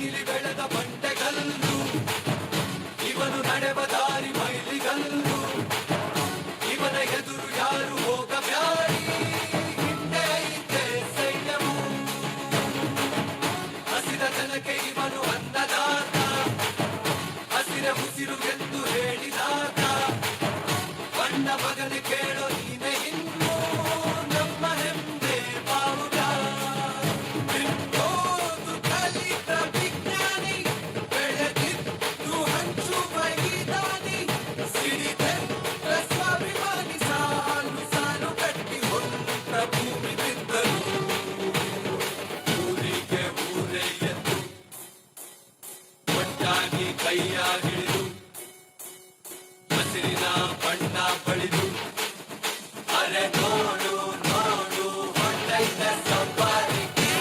Mile ಬೆಳೆದ ಬಂಟೆಗಲ್ಲು, ಇವನು ನಡೆವ ದಾರಿ ಮೈಲಿಗಲ್ಲು, ಇವನ ಎದುರು ಯಾರು ಹೋಗಬ್ಯಾಡಿ, ಹಿಂದೆ ಐತೆ ಸೈನ್ಯವು, ಹಸಿದ ಜನಕ್ಕೆ ಇವನು ಅನ್ನದಾತ, ಹಸಿರ ಉಸಿರು ಎಂದು ಹೇಳಿದಾಗ ಬಣ್ಣ ಮಗನೆ ಕೇಳೋ ನೀನೆ ಇನ್ನು ನಮ್ಮ ಹೆಮ್ಮೆ ಬಾವುಟ. ಬಿಟ್ಟೋದು ಕಲಿತ ವಿಜ್ಞಾನಿ, ಬೆಳೆದಿದ್ದು ಹಂಚುವ ಈ ದಾನಿ, ಸಿಡಿದೆಂದ ಸ್ವಾಭಿಮಾನಿ, ಸಾಲು ಸಾಲು ಕಟ್ಟಿ ಹೊಂದ ಭೂಮಿ ಬಿದ್ದರು, ಊರಿಗೆ ಊರೇ ಎದ್ದು ಒಟ್ಟಾಗಿ ಕೈಯ ಹಿಡಿದು ಹಸಿರಿನ ಬಣ್ಣ ಬಳಿದು, ಅರೆ ನೋಡು ನೋಡು ಹೊಟ್ಟೈತೆ ಸವಾರಿಗೆ.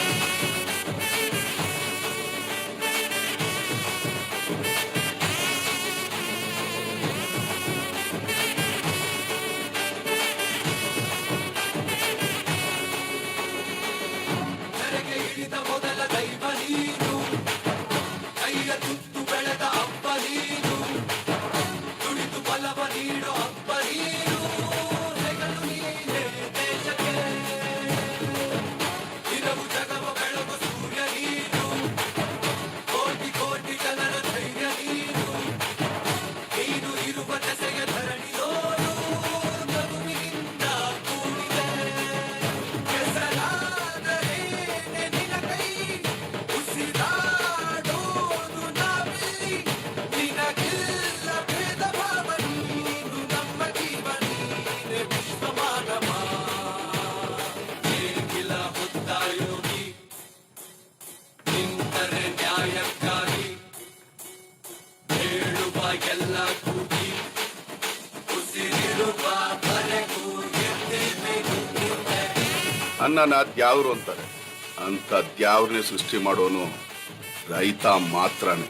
ಕೆರೆಗೆ ಇಳಿದ ಮೊದಲ ದೈವ ನೀನು, ಕೈಯ ತುತ್ತು ಬೆಳೆದ ಹಬ್ಬ ನೀನು, ದುಡಿದು ಬಲವ ನೀಡೋ ಹಬ್ಬ ನೀನು, ಹೆಗಲು ನೀನೇ ದೇಶಕ್ಕೆ, ದಿನವು ಜಗವ ಬೆಳಗು ಸೂರ್ಯ ನೀನು, ಕೋಟಿ ಕೋಟಿ ಜನರ ಧೈರ್ಯ ನೀನು, ನೀನು ಇರುವ ದೆಸೆಯ ಧರಣಿಯೋನು ನಗುವಿನಿಂದ ಕೂಡಿದೆ, ಕೆಸರಾದರೇನೆ ನಿನ ಕೈ, ಉಸಿರಾಡೋದು ನಾವಿಲ್ಲಿ, ನಿನಗಿಲ್ಲ ಭೇದ ಭಾವ, ನೀನು ನಮ್ಮ ಜೀವ, ನೀನೆ ವಿಶ್ವ ಮಾನವ, ಏಗಿಲ ಹೊತ್ತಾಯೋಗಿ ನಿಂತರೆ ನ್ಯಾಯಕ್ಕಾಗಿ, ಹೇಳುವ ಎಲ್ಲ ಕೂಗಿ ಉಸಿರಿರುವ ಬರೆಗೂ ಎದ್ದೇವೆ ನಿಂತಿದ್ದೆ. ಅನ್ನನ ದ್ಯಾವ್ರು ಅಂತಾರೆ, ಅಂತ ದ್ಯಾವ್ರನ್ನೇ ಸೃಷ್ಟಿ ಮಾಡೋನು ರೈತ ಮಾತ್ರನೇ.